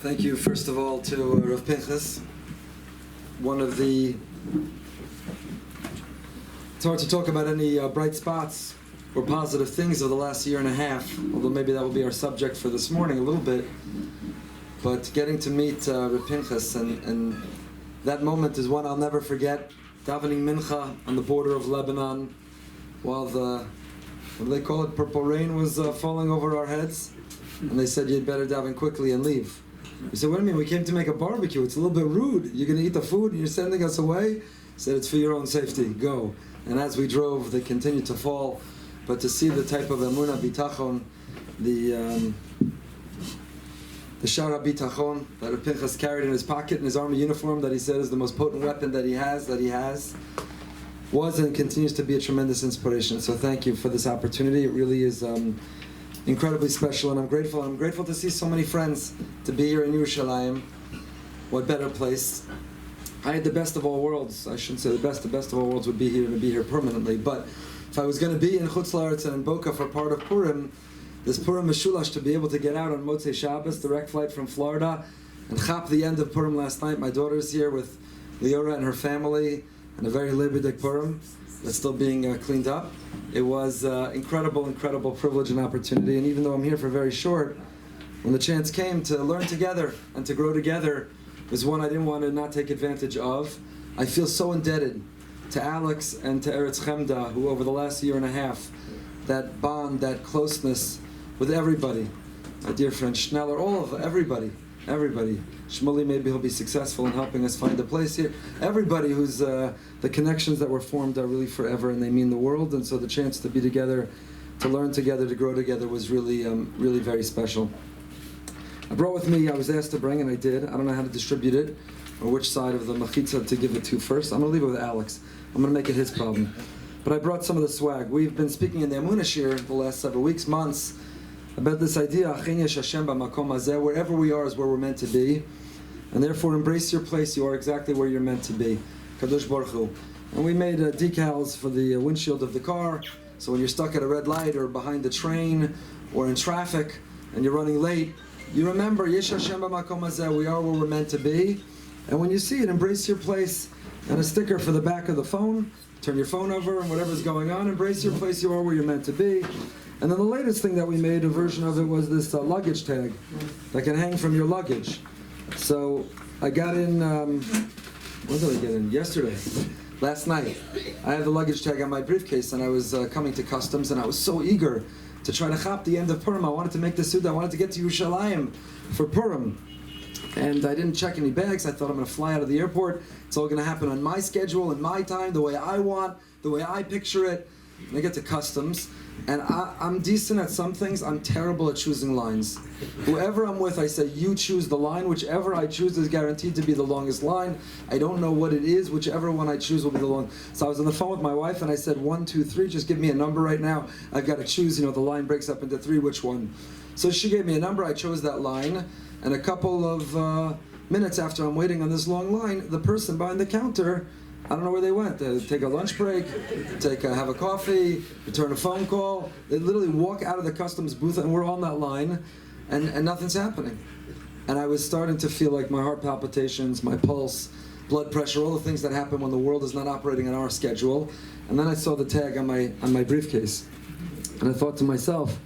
Thank you, first of all, to Rav Pinchas. One of the... It's hard to talk about any bright spots or positive things of the last year and a half, although maybe that will be our subject for this morning a little bit. But getting to meet Rav Pinchas, and that moment is one I'll never forget. Davening mincha on the border of Lebanon, while the, what do they call it, purple rain was falling over our heads. And they said, you'd better daven quickly and leave. We said, what do you mean? We came to make a barbecue. It's a little bit rude. You're going to eat the food and you're sending us away? He said, it's for your own safety. Go. And as we drove, they continued to fall. But to see the type of Emunah bitachon, the shiur bitachon that Rabbi Pinchas carried in his pocket in his army uniform, that he said is the most potent weapon that he has, was and continues to be a tremendous inspiration. So thank you for this opportunity. It really is incredibly special, and I'm grateful. I'm grateful to see so many friends, to be here in Yerushalayim. What better place? I had the best of all worlds. I shouldn't say the best of all worlds would be here and to be here permanently. But if I was going to be in Chutz La'aretz and in Boca for part of Purim, this Purim Meshulash, to be able to get out on Motzei Shabbos, direct flight from Florida, and chap the end of Purim last night. My daughter's here with Leora and her family, and a very Lebedik Purim that's still being cleaned up. It was incredible privilege and opportunity, and even though I'm here for very short, when the chance came to learn together and to grow together, was one I didn't want to not take advantage of. I feel so indebted to Alex and to Eretz Chemda, who over the last year and a half, that bond, that closeness with everybody, my dear friend Schneller, all of everybody. Shmuley, maybe he'll be successful in helping us find a place here. Everybody who's, the connections that were formed are really forever, and they mean the world, and so the chance to be together, to learn together, to grow together was really, really very special. I brought with me, I was asked to bring, and I did. I don't know how to distribute it, or which side of the machitza to give it to first. I'm going to leave it with Alex. I'm going to make it his problem. But I brought some of the swag. We've been speaking in the Emunah shiur the last several weeks, months, about this idea, wherever we are is where we're meant to be, and therefore embrace your place. You are exactly where you're meant to be. Kadosh Baruch Hu. And we made decals for the windshield of the car, so when you're stuck at a red light or behind the train or in traffic and you're running late, you remember, Yesh Hashem b'makom hazeh, we are where we're meant to be. And when you see it, embrace your place. And a sticker for the back of the phone, turn your phone over and whatever's going on, embrace your place, you are where you're meant to be. And then the latest thing that we made, a version of it, was this luggage tag that can hang from your luggage. So I got in, when did I get in? Yesterday, last night. I have the luggage tag on my briefcase, and I was coming to customs, and I was so eager to try to chap the end of Purim. I wanted to make the suda. I wanted to get to Yerushalayim for Purim. And I didn't check any bags. I thought I'm going to fly out of the airport. It's all going to happen on my schedule, in my time, the way I want, the way I picture it. And I get to customs, and I'm decent at some things. I'm terrible at choosing lines. Whoever I'm with, I say, you choose the line. Whichever I choose is guaranteed to be the longest line. I don't know what it is. Whichever one I choose will be the long. So I was on the phone with my wife, and I said, 1, 2, 3, just give me a number right now. I've got to choose, the line breaks up into 3, which one? So she gave me a number. I chose that line, and a couple of minutes after I'm waiting on this long line, the person behind the counter, I don't know where they went. They take a lunch break, have a coffee, return a phone call. They literally walk out of the customs booth, and we're on that line, and nothing's happening. And I was starting to feel like my heart palpitations, my pulse, blood pressure, all the things that happen when the world is not operating on our schedule. And then I saw the tag on my briefcase, and I thought to myself,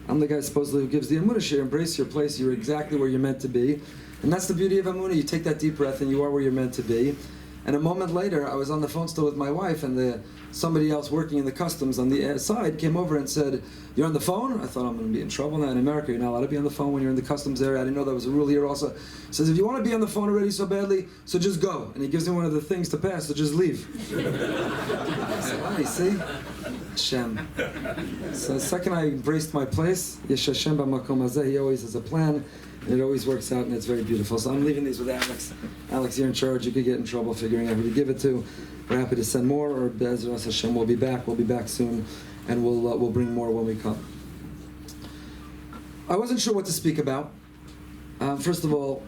I'm the guy supposedly who gives the Emunah shiur. Embrace your place. You're exactly where you're meant to be. And that's the beauty of Emunah. You take that deep breath, and you are where you're meant to be. And a moment later, I was on the phone still with my wife, and somebody else working in the customs on the side came over and said, you're on the phone? I thought, I'm going to be in trouble now. In America, you're not allowed to be on the phone when you're in the customs area. I didn't know that was a rule here also. He says, if you want to be on the phone already so badly, so just go. And he gives me one of the things to pass, so just leave. I said, oh, you see? Hashem. So the second I embraced my place, Yesh Hashem b'makom hazeh, he always has a plan. And it always works out, and it's very beautiful. So I'm leaving these with Alex. Alex, you're in charge. You could get in trouble figuring out who to give it to. We're happy to send more, or Be'ezras Hashem, we'll be back. We'll be back soon, and we'll bring more when we come. I wasn't sure what to speak about. First of all,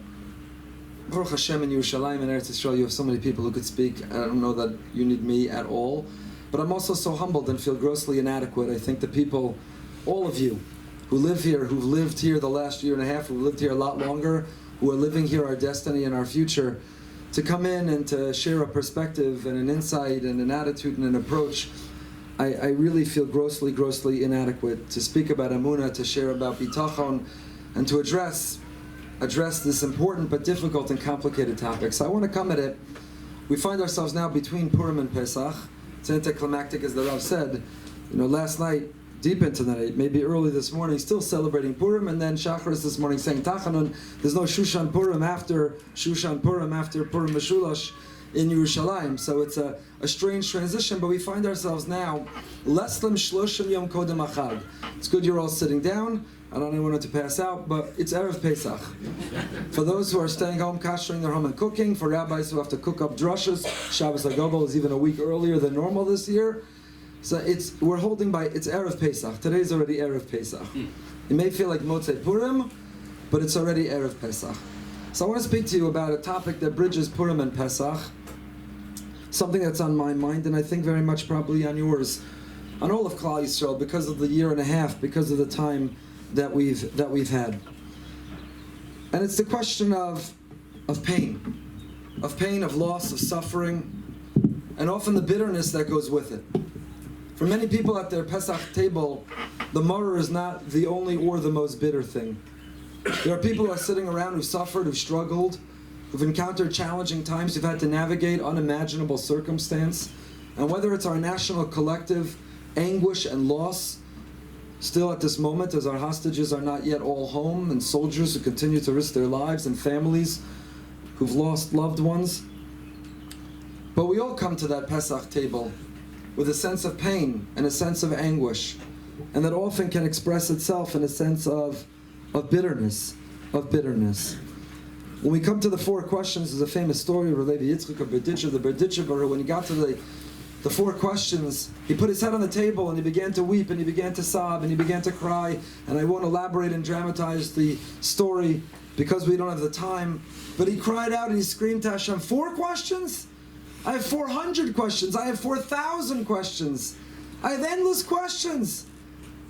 Baruch Hashem in Yerushalayim and Eretz Yisrael, you have so many people who could speak. I don't know that you need me at all. But I'm also so humbled and feel grossly inadequate. I think the people, all of you, who live here, who've lived here the last year and a half, who've lived here a lot longer, who are living here our destiny and our future, to come in and to share a perspective and an insight and an attitude and an approach. I really feel grossly, grossly inadequate to speak about Emunah, to share about bitachon, and to address this important but difficult and complicated topic. So I want to come at it. We find ourselves now between Purim and Pesach. It's anticlimactic, as the Rav said. Last night, deep into the night, maybe early this morning, still celebrating Purim, and then Shacharis this morning saying Tachanun. There's no Shushan Purim after Purim Meshulash in Yerushalayim. So it's a strange transition, but we find ourselves now less than Shloshim Yom Kodem Achad. It's good you're all sitting down. I don't want it to pass out, but it's Erev Pesach. For those who are staying home, kashering their home and cooking, for rabbis who have to cook up drushes, Shabbos HaGodol is even a week earlier than normal this year. So we're holding by, it's Erev Pesach. Today's already Erev Pesach. It may feel like Motzei Purim, but it's already Erev Pesach. So I want to speak to you about a topic that bridges Purim and Pesach, something that's on my mind, and I think very much probably on yours, on all of Klal Yisrael, because of the year and a half, because of the time that we've had. And it's the question of pain, of loss, of suffering, and often the bitterness that goes with it. For many people at their Pesach table, the maror is not the only or the most bitter thing. There are people who are sitting around who've suffered, who've struggled, who've encountered challenging times, who've had to navigate unimaginable circumstance. And whether it's our national collective anguish and loss, still at this moment, as our hostages are not yet all home, and soldiers who continue to risk their lives, and families who've lost loved ones. But we all come to that Pesach table with a sense of pain and a sense of anguish, and that often can express itself in a sense of bitterness. When we come to the four questions, there's a famous story of Rabbi Yitzchak of Berditchev, the Berditchever, when he got to the four questions, he put his head on the table and he began to weep and he began to sob and he began to cry. And I won't elaborate and dramatize the story because we don't have the time. But he cried out and he screamed to Hashem, 4 questions? I have 400 questions. I have 4,000 questions. I have endless questions.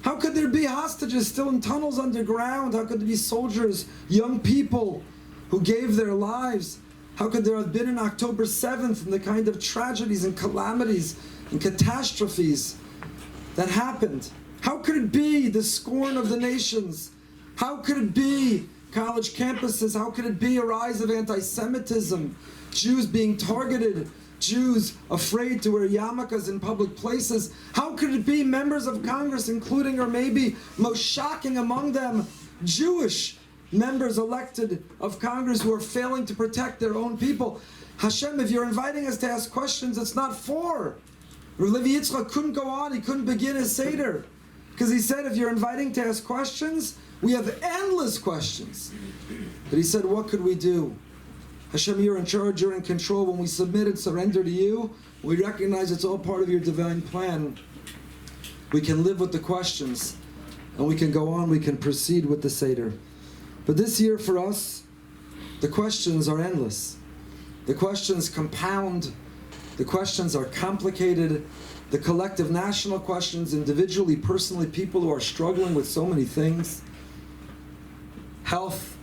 How could there be hostages still in tunnels underground? How could there be soldiers, young people who gave their lives? How could there have been an October 7th and the kind of tragedies and calamities and catastrophes that happened? How could it be the scorn of the nations? How could it be college campuses? How could it be a rise of anti-Semitism? Jews being targeted, Jews afraid to wear yarmulkes in public places. How could it be members of Congress, including or maybe most shocking among them, Jewish members elected of Congress who are failing to protect their own people? Hashem, if you're inviting us to ask questions, it's not 4. Rabbi Yitzchak couldn't go on, he couldn't begin his Seder. Because he said, if you're inviting to ask questions, we have endless questions. But he said, what could we do? Hashem, you're in charge, you're in control. When we submit and surrender to you, we recognize it's all part of your divine plan. We can live with the questions, and we can go on, we can proceed with the Seder. But this year for us, the questions are endless. The questions compound. The questions are complicated. The collective national questions, individually, personally, people who are struggling with so many things. Health,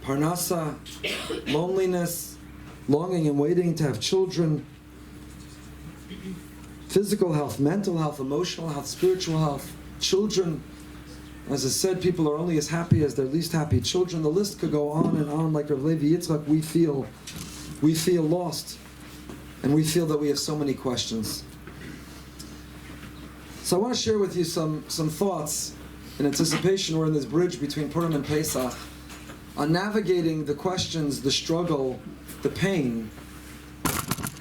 parnasa, loneliness, longing and waiting to have children, physical health, mental health, emotional health, spiritual health, children. As I said, people are only as happy as their least happy children. The list could go on and on. Like Rav Levi Yitzchak, we feel lost, and we feel that we have so many questions. So I want to share with you some thoughts in anticipation. We're in this bridge between Purim and Pesach on navigating the questions, the struggle, the pain,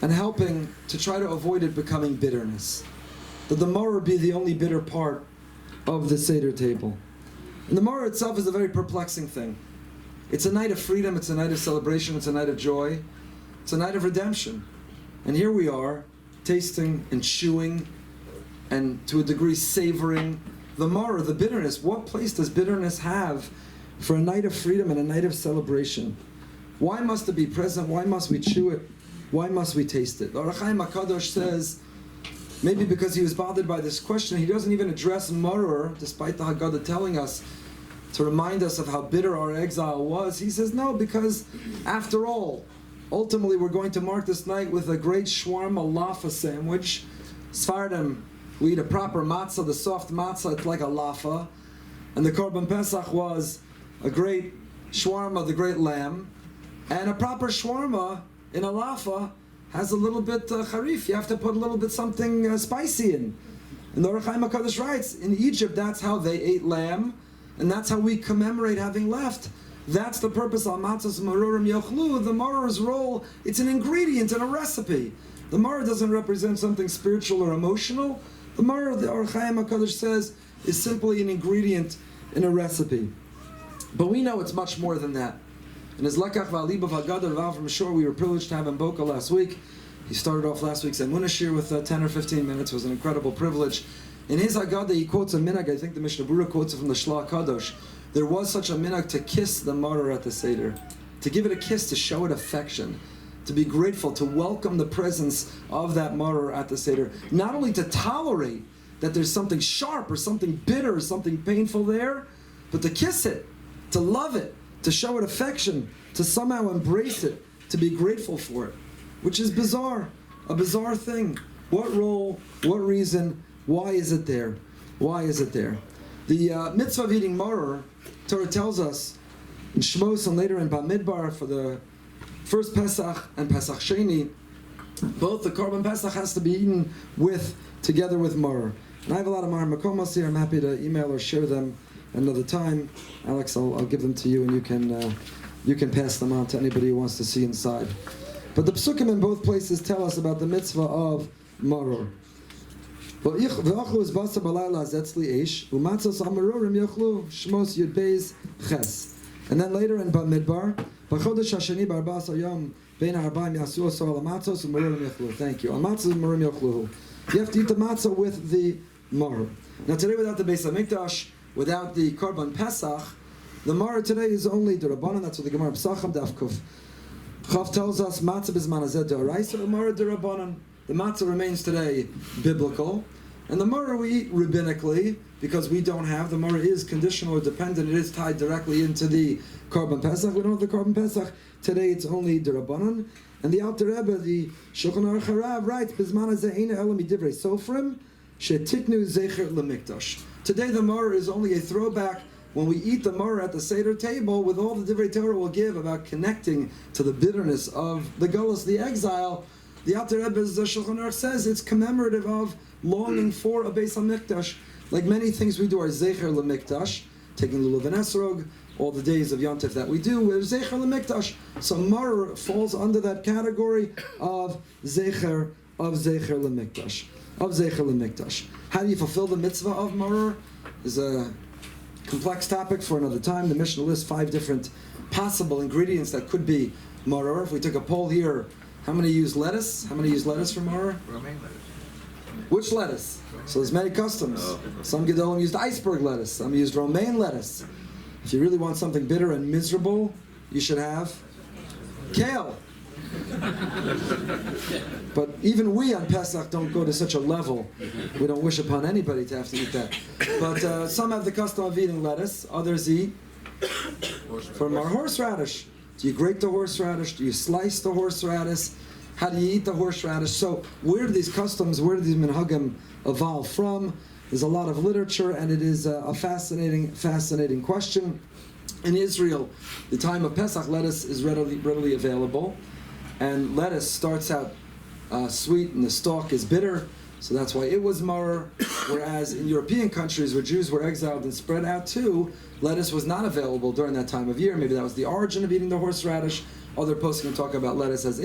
and helping to try to avoid it becoming bitterness. That the maror be the only bitter part of the Seder table. And the maror itself is a very perplexing thing. It's a night of freedom, it's a night of celebration, it's a night of joy, it's a night of redemption. And here we are, tasting and chewing, and to a degree savoring the maror, the bitterness. What place does bitterness have for a night of freedom and a night of celebration? Why must it be present? Why must we chew it? Why must we taste it? The Ohr HaChaim HaKadosh says, maybe because he was bothered by this question, he doesn't even address maror, despite the Haggadah telling us to remind us of how bitter our exile was. He says, no, because after all, ultimately we're going to mark this night with a great shawarma laffa sandwich. Sfardim, we eat a proper matzah, the soft matzah, it's like a laffa. And the Korban Pesach was a great shawarma, the great lamb. And a proper shawarma in a laffa has a little bit harif. You have to put a little bit something spicy in. And the Orach Chaim HaKadosh writes, in Egypt, that's how they ate lamb. And that's how we commemorate having left. That's the purpose of matzos marurim yochlu. The maror's role, it's an ingredient in a recipe. The maror doesn't represent something spiritual or emotional. The maror, the Orach Chaim HaKadosh says, is simply an ingredient in a recipe. But we know it's much more than that. In his Lakach V'Alibav Haggadah Rav from Shore, we were privileged to have in Boca last week. He started off last week's Emunah shiur with 10 or 15 minutes. It was an incredible privilege. In his Haggadah, he quotes a minhag. I think the Mishnah Berurah quotes it from the Shla Kadosh. There was such a minhag to kiss the maror at the Seder, to give it a kiss, to show it affection, to be grateful, to welcome the presence of that maror at the Seder. Not only to tolerate that there's something sharp or something bitter or something painful there, but to kiss it, to love it, to show it affection, to somehow embrace it, to be grateful for it, which is bizarre, a bizarre thing. What role, what reason, why is it there? Why is it there? The mitzvah of eating maror, Torah tells us in Shmos and later in Bamidbar for the first Pesach and Pesach Sheni, both the Korban Pesach has to be eaten together with maror. And I have a lot of maror makomos here. I'm happy to email or share them another time. Alex, I'll give them to you, and you can pass them on to anybody who wants to see inside. But the psukim in both places tell us about the mitzvah of maror. And then later in Bamidbar, thank you. You have to eat the matzah with the maror. Now today, without the Beis HaMikdash, without the Korban Pesach, the maror today is only the Rabbanan. That's what the Gemara Pesachim Daf Kuf Chav tells us. Matzah b'zman hazeh d'oraisa, maror d'Rabbanan. The matzah remains today biblical, and the maror we eat rabbinically because we don't have. The maror is conditional or dependent. It is tied directly into the Korban Pesach. We don't have the Korban Pesach today. It's only d'Rabbanan. And the Alter Rebbe, the Shulchan Aruch Harav, writes, "B'zman hazeh eina ela midivrei sofrim shetiknu zecher lemikdash." Today the maror is only a throwback. When we eat the maror at the Seder table, with all the divrei Torah will give about connecting to the bitterness of the galus, the exile, the Alter Rebbe's Shulchan Aruch says it's commemorative of longing for a Beis HaMikdash. Like many things we do are zecher lemikdash, taking lulav and esrog, all the days of Yom Tov that we do, we're zecher lemikdash. So maror falls under that category of zecher lemikdash. How do you fulfill the mitzvah of maror? Is a complex topic for another time. The Mishnah lists 5 different possible ingredients that could be maror. If we took a poll here, how many use lettuce? How many use lettuce for maror? Romaine lettuce. Which lettuce? So there's many customs. Some Gedolim used iceberg lettuce. Some used romaine lettuce. If you really want something bitter and miserable, you should have kale. But even we on Pesach don't go to such a level. We don't wish upon anybody to have to eat that. But some have the custom of eating lettuce. Others eat from our horseradish. Do you grate the horseradish? Do you slice the horseradish? How do you eat the horseradish? So where do these customs, where do these minhagim evolve from? There's a lot of literature, and it is a fascinating question. In Israel, the time of Pesach, lettuce is readily available. And lettuce starts out sweet and the stalk is bitter, so that's why it was maror. Whereas in European countries where Jews were exiled and spread out too, lettuce was not available during that time of year. Maybe that was the origin of eating the horseradish. Other posts can talk about lettuce as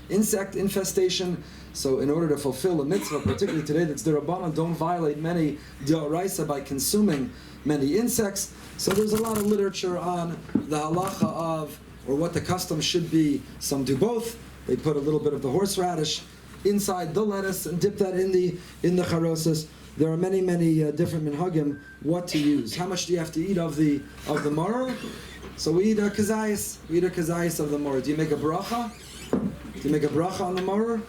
insect infestation. So in order to fulfill a mitzvah, particularly today that's d'Rabbanan, don't violate many d'oraisa by consuming many insects. So there's a lot of literature on the halacha of, or what the custom should be. Some do both. They put a little bit of the horseradish inside the lettuce and dip that in the charosas. There are many different minhagim what to use. How much do you have to eat of the maror? So we eat a kazayis. We eat a kazayis of the maror. Do you make a bracha? Do you make a bracha on the maror?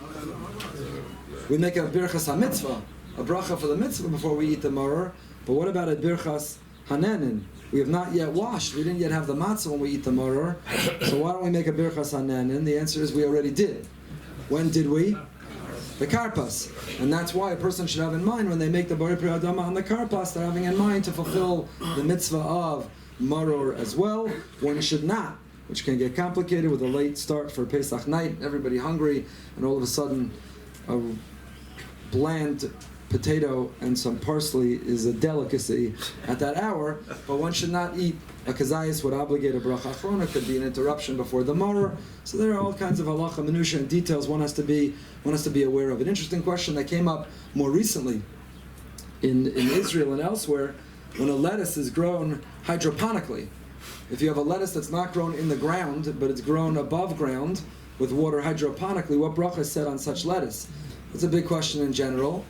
We make a birchas ha-mitzvah, a bracha for the mitzvah before we eat the maror. But what about a birchas hanenin. We have not yet washed. We didn't yet have the matzah when we eat the maror. So why don't we make a birchas hanenin? The answer is we already did. When did we? The karpas. And that's why a person should have in mind when they make the Borei Pri Adama on the karpas, they're having in mind to fulfill the mitzvah of maror as well. One should not, which can get complicated with a late start for Pesach night, everybody hungry, and all of a sudden a bland potato and some parsley is a delicacy at that hour, but one should not eat. A kazayas would obligate a bracha achrona, could be an interruption before the maror. So there are all kinds of halacha, minusha, and details one has to be aware of. An interesting question that came up more recently in Israel and elsewhere, when a lettuce is grown hydroponically. If you have a lettuce that's not grown in the ground, but it's grown above ground with water hydroponically, what bracha is said on such lettuce? It's a big question in general.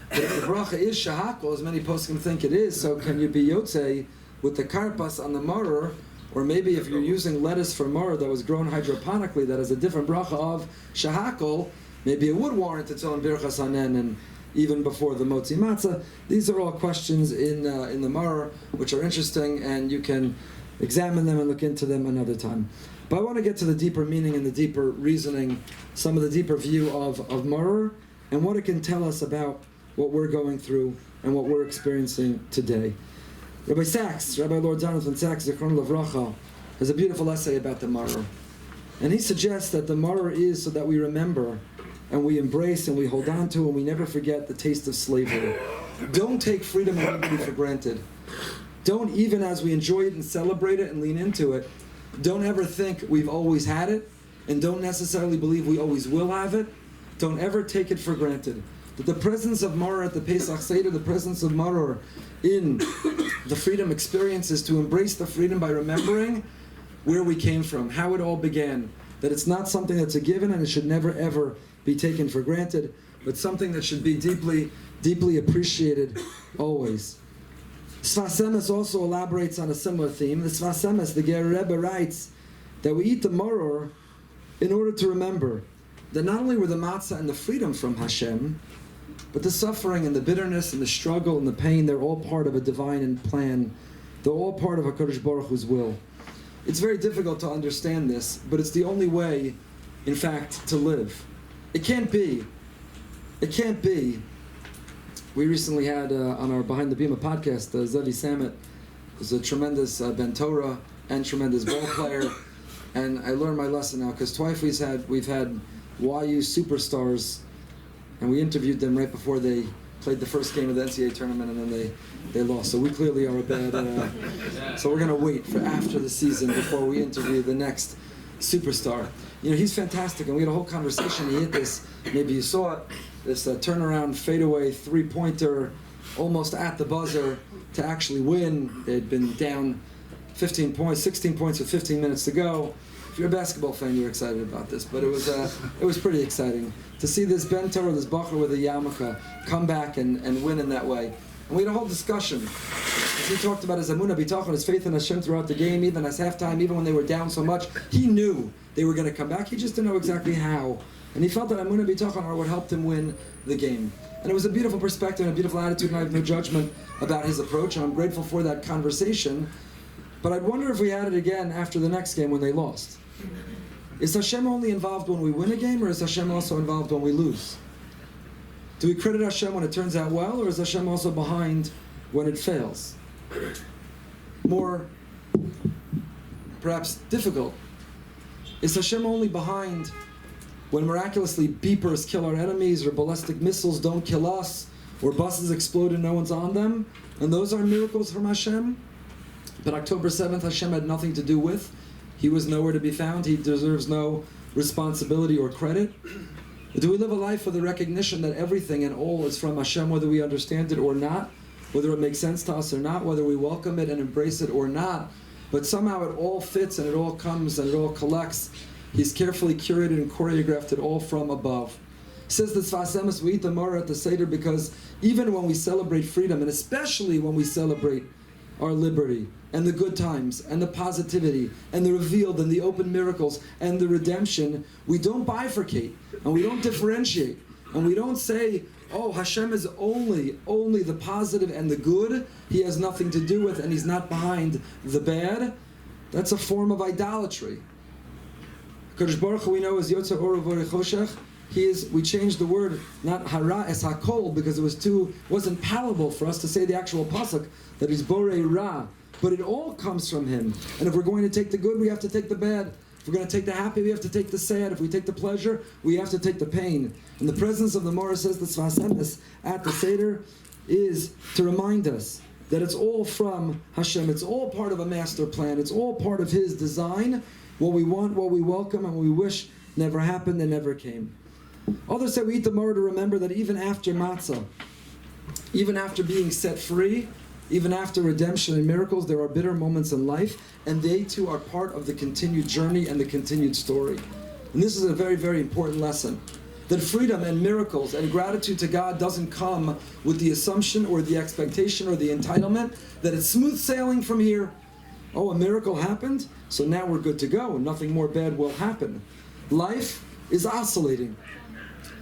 But if the bracha is shahakol, as many poskim think it is, so can you be yotzei with the karpas on the maror, or maybe if you're using lettuce for maror that was grown hydroponically, that has a different bracha of shahakol, maybe it would warrant its own birchas hanen, and even before the motzi matzah. These are all questions in the maror which are interesting, and you can examine them and look into them another time. But I want to get to the deeper meaning and the deeper reasoning, some of the deeper view of maror, and what it can tell us about what we're going through and what we're experiencing today. Rabbi Lord Jonathan Sachs, Zichron Lavracha, has a beautiful essay about the maror. And he suggests that the maror is so that we remember and we embrace and we hold on to and we never forget the taste of slavery. Don't take freedom and liberty for granted. Don't, even as we enjoy it and celebrate it and lean into it, don't ever think we've always had it, and don't necessarily believe we always will have it. Don't ever take it for granted. That the presence of maror at the Pesach Seder, the presence of maror in the freedom experience, is to embrace the freedom by remembering where we came from, how it all began. That it's not something that's a given and it should never ever be taken for granted, but something that should be deeply, deeply appreciated always. Sfas Emes also elaborates on a similar theme. The Sfas Emes, the Ger Rebbe, writes that we eat the maror in order to remember that not only were the matzah and the freedom from Hashem, but the suffering and the bitterness and the struggle and the pain, they're all part of a divine plan. They're all part of HaKadosh Baruch Hu's will. It's very difficult to understand this, but it's the only way, in fact, to live. It can't be. We recently had on our Behind the Bima podcast, Zevi Samet, who's a tremendous Ben Torah and tremendous ball player, and I learned my lesson now, because twice we've had YU superstars, and we interviewed them right before they played the first game of the NCAA tournament, and then they lost. So we clearly are a bad. So we're going to wait for after the season before we interview the next superstar. He's fantastic, and we had a whole conversation. He hit this, maybe you saw it, this turnaround fadeaway three-pointer, almost at the buzzer to actually win. They'd been down 16 points with 15 minutes to go. If you're a basketball fan, you're excited about this, but it was pretty exciting to see this Ben Torah, this Bacher with a yarmulke, come back and win in that way. And we had a whole discussion. As he talked about his Emunah, bitachon, his faith in Hashem throughout the game, even as halftime, even when they were down so much, he knew they were going to come back. He just didn't know exactly how. And he felt that Emunah bitachon are what helped him win the game. And it was a beautiful perspective and a beautiful attitude, and I have no judgment about his approach, and I'm grateful for that conversation. But I'd wonder if we had it again after the next game when they lost. Is Hashem only involved when we win a game, or is Hashem also involved when we lose? Do we credit Hashem when it turns out well, or is Hashem also behind when it fails? More, perhaps, difficult. Is Hashem only behind when miraculously beepers kill our enemies, or ballistic missiles don't kill us, or buses explode and no one's on them? And those are miracles from Hashem? But October 7th, Hashem had nothing to do with. He was nowhere to be found. He deserves no responsibility or credit. Do we live a life with a recognition that everything and all is from Hashem, whether we understand it or not, whether it makes sense to us or not, whether we welcome it and embrace it or not, but somehow it all fits and it all comes and it all collects. He's carefully curated and choreographed it all from above. Says the Sfas Emes, we eat the maror at the Seder because even when we celebrate freedom, and especially when we celebrate our liberty, and the good times, and the positivity, and the revealed, and the open miracles, and the redemption, we don't bifurcate, and we don't differentiate, and we don't say oh, Hashem is only the positive and the good, He has nothing to do with, and He's not behind the bad, that's a form of idolatry. Kadosh Baruch Hu, we know, is Yotzer Or V'Orei Choshech. We changed the word, not hara es hakol, because it wasn't palatable for us to say the actual pasuk that He's Borei Ra. But it all comes from Him. And if we're going to take the good, we have to take the bad. If we're going to take the happy, we have to take the sad. If we take the pleasure, we have to take the pain. And the presence of the Morah, says the Sfas Emes at the Seder, is to remind us that it's all from Hashem. It's all part of a master plan. It's all part of His design. What we want, what we welcome, and what we wish never happened and never came. Others say we eat the maror to remember that even after matzah, even after being set free, even after redemption and miracles, there are bitter moments in life, and they too are part of the continued journey and the continued story. And this is a very, very important lesson. That freedom and miracles and gratitude to God doesn't come with the assumption or the expectation or the entitlement that it's smooth sailing from here. Oh, a miracle happened, so now we're good to go, and nothing more bad will happen. Life is oscillating.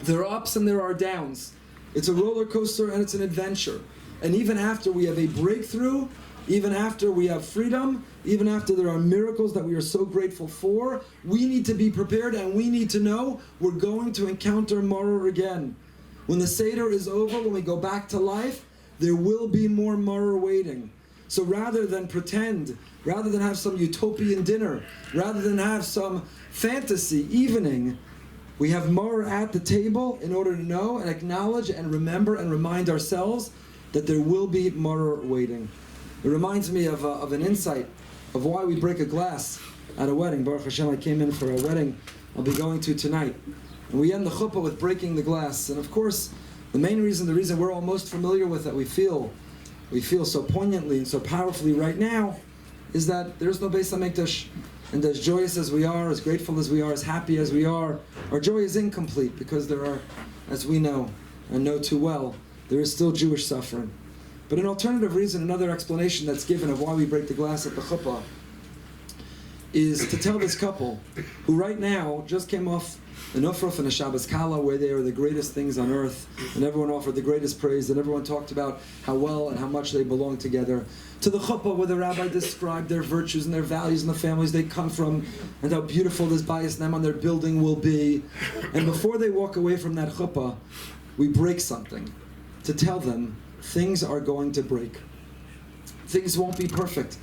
There are ups and there are downs. It's a roller coaster and it's an adventure. And even after we have a breakthrough, even after we have freedom, even after there are miracles that we are so grateful for, we need to be prepared and we need to know we're going to encounter maror again. When the Seder is over, when we go back to life, there will be more maror waiting. So rather than pretend, rather than have some utopian dinner, rather than have some fantasy evening, we have maror at the table in order to know and acknowledge and remember and remind ourselves that there will be maror waiting. It reminds me of an insight of why we break a glass at a wedding. Baruch Hashem, I came in for a wedding I'll be going to tonight. And we end the chuppah with breaking the glass. And of course, the reason we're all most familiar with that we feel so poignantly and so powerfully right now is that there's no Beis HaMikdash. And as joyous as we are, as grateful as we are, as happy as we are, our joy is incomplete because there are, as we know and know too well, there is still Jewish suffering. But an alternative reason, another explanation that's given of why we break the glass at the chuppah is to tell this couple, who right now just came off an Ufruf and a Shabbos Kala, where they are the greatest things on earth, and everyone offered the greatest praise, and everyone talked about how well and how much they belong together, to the chuppah where the rabbi described their virtues and their values and the families they come from, and how beautiful this Bayis Nem on their building will be. And before they walk away from that chuppah, we break something to tell them things are going to break. Things won't be perfect.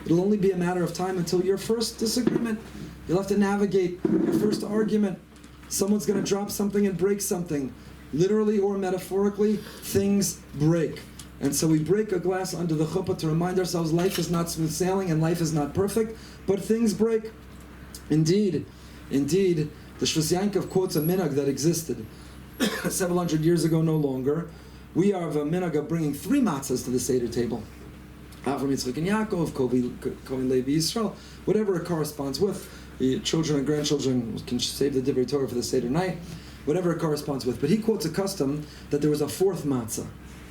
It'll only be a matter of time until your first disagreement. You'll have to navigate your first argument. Someone's going to drop something and break something. Literally or metaphorically, things break. And so we break a glass under the chuppah to remind ourselves life is not smooth sailing and life is not perfect, but things break. Indeed, the Shvus Yankov quotes a minhag that existed several hundred years ago, no longer. We are of a minhag of bringing 3 matzahs to the Seder table. Avram, Yitzchak, and Yaakov, Kohen, Levi, Yisrael, whatever it corresponds with. The children and grandchildren can save the Divrei Torah for the Seder night, whatever it corresponds with. But he quotes a custom that there was a fourth matzah.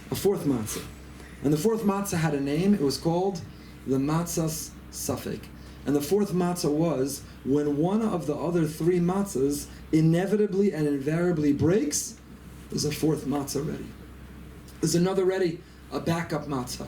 And the fourth matzah had a name. It was called the matzahs safek. And the fourth matzah was when one of the other 3 matzahs inevitably and invariably breaks, there's a fourth matzah ready. There's another ready, a backup matzah.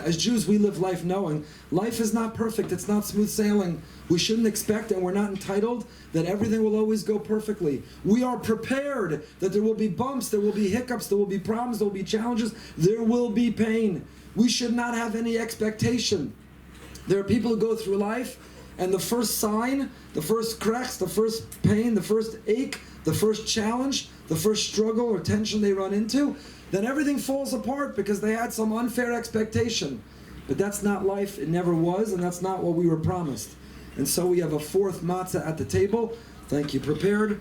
As Jews, we live life knowing life is not perfect. It's not smooth sailing. We shouldn't expect, and we're not entitled, that everything will always go perfectly. We are prepared that there will be bumps, there will be hiccups, there will be problems, there will be challenges, there will be pain. We should not have any expectation. There are people who go through life, and the first sign, the first cracks, the first pain, the first ache, the first challenge, the first struggle or tension they run into, then everything falls apart because they had some unfair expectation. But that's not life, it never was, and that's not what we were promised. And so we have a fourth matzah at the table. Thank you, prepared.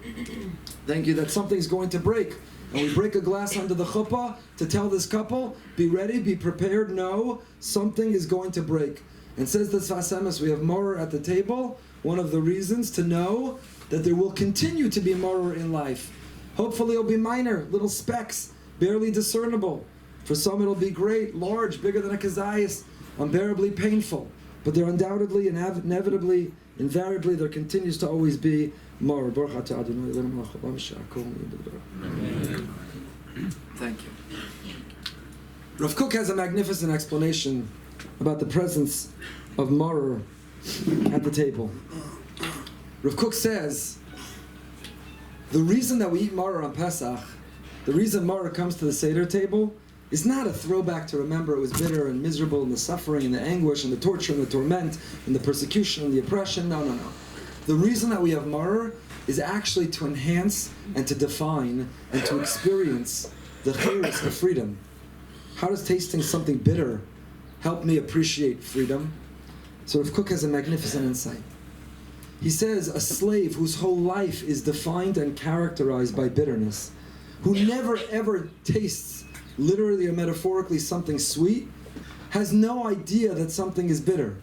Thank you that something's going to break. And we break a glass under the chuppah to tell this couple, be ready, be prepared, know something is going to break. And says the Sfas Emes, we have maror at the table, one of the reasons to know that there will continue to be maror in life. Hopefully it'll be minor, little specks, barely discernible. For some it'll be great, large, bigger than a kazayas, unbearably painful. But there undoubtedly, inevitably, invariably, there continues to always be maror. Thank you. Rav Kook has a magnificent explanation about the presence of maror at the table. Rav Kook says, the reason that we eat maror on Pesach, the reason maror comes to the Seder table, is not a throwback to remember it was bitter and miserable and the suffering and the anguish and the torture and the torment and the persecution and the oppression. No, no, no. The reason that we have maror is actually to enhance and to define and to experience the chayros of freedom. How does tasting something bitter help me appreciate freedom? So Rav Kook has a magnificent insight. He says a slave whose whole life is defined and characterized by bitterness, who never ever tastes, literally or metaphorically, something sweet, has no idea that something is bitter.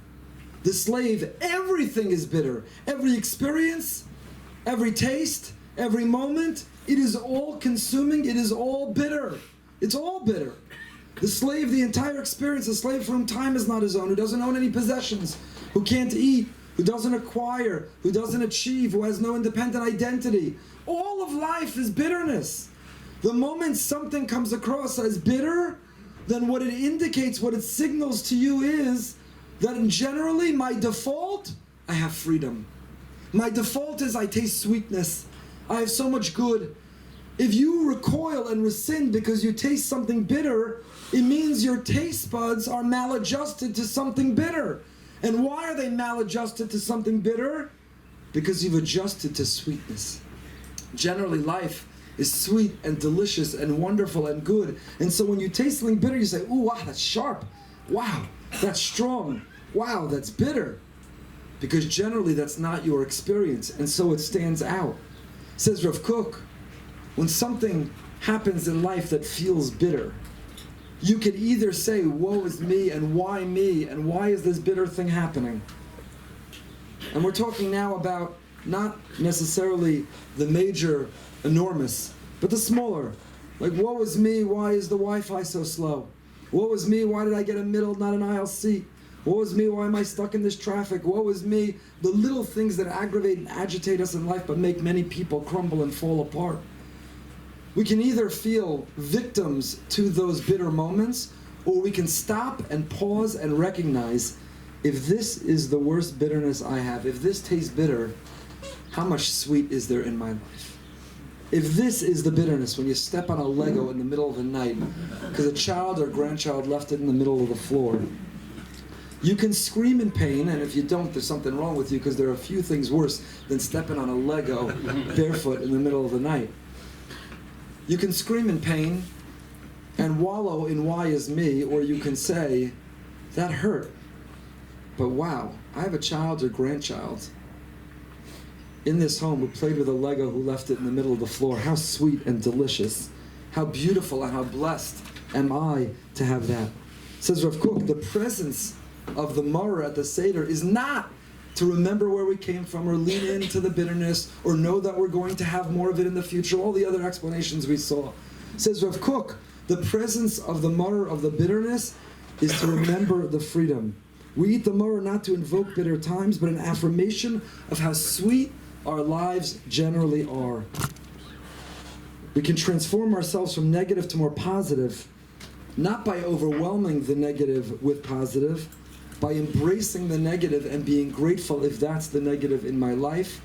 The slave, everything is bitter. Every experience, every taste, every moment, it is all consuming, it is all bitter. It's all bitter. The slave, the entire experience, the slave for whom time is not his own, who doesn't own any possessions, who can't eat, who doesn't acquire, who doesn't achieve, who has no independent identity. All of life is bitterness. The moment something comes across as bitter, then what it indicates, what it signals to you is that generally my default, I have freedom. My default is I taste sweetness. I have so much good. If you recoil and rescind because you taste something bitter, it means your taste buds are maladjusted to something bitter. And why are they maladjusted to something bitter? Because you've adjusted to sweetness. Generally, life is sweet and delicious and wonderful and good. And so when you taste something bitter, you say, ooh, wow, that's sharp. Wow, that's strong. Wow, that's bitter. Because generally that's not your experience. And so it stands out. Says Rav Kook, when something happens in life that feels bitter, you could either say, woe is me, and why is this bitter thing happening? And we're talking now about not necessarily the major, enormous, but the smaller. Like, woe is me, why is the Wi-Fi so slow? Woe is me, why did I get a middle, not an aisle seat? Woe is me, why am I stuck in this traffic? Woe is me, the little things that aggravate and agitate us in life but make many people crumble and fall apart. We can either feel victims to those bitter moments, or we can stop and pause and recognize, if this is the worst bitterness I have, if this tastes bitter, how much sweet is there in my life? If this is the bitterness, when you step on a Lego in the middle of the night, because a child or grandchild left it in the middle of the floor, you can scream in pain, and if you don't, there's something wrong with you, because there are a few things worse than stepping on a Lego barefoot in the middle of the night. You can scream in pain and wallow in why is me, or you can say, that hurt. But wow, I have a child or grandchild in this home who played with a Lego, who left it in the middle of the floor. How sweet and delicious. How beautiful and how blessed am I to have that. Says Rav Kook, the presence of the maror at the Seder is not to remember where we came from, or lean into the bitterness, or know that we're going to have more of it in the future, all the other explanations we saw. Says Rav Kook, the presence of the maror, of the bitterness, is to remember the freedom. We eat the maror not to invoke bitter times, but an affirmation of how sweet our lives generally are. We can transform ourselves from negative to more positive, not by overwhelming the negative with positive, by embracing the negative and being grateful if that's the negative in my life.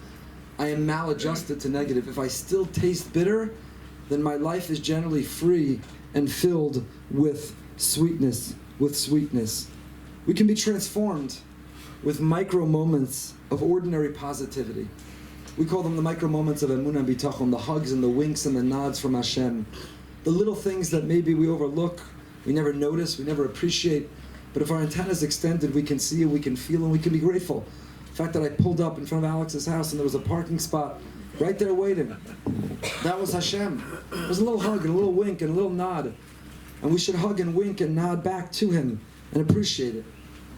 I am maladjusted to negative. If I still taste bitter, then my life is generally free and filled with sweetness, We can be transformed with micro moments of ordinary positivity. We call them the micro moments of Emunah and Bitachon, the hugs and the winks and the nods from Hashem. The little things that maybe we overlook, we never notice, we never appreciate. But if our antenna is extended, we can see it, we can feel, and we can be grateful. The fact that I pulled up in front of Alex's house and there was a parking spot right there waiting, that was Hashem. It was a little hug and a little wink and a little nod. And we should hug and wink and nod back to him and appreciate it.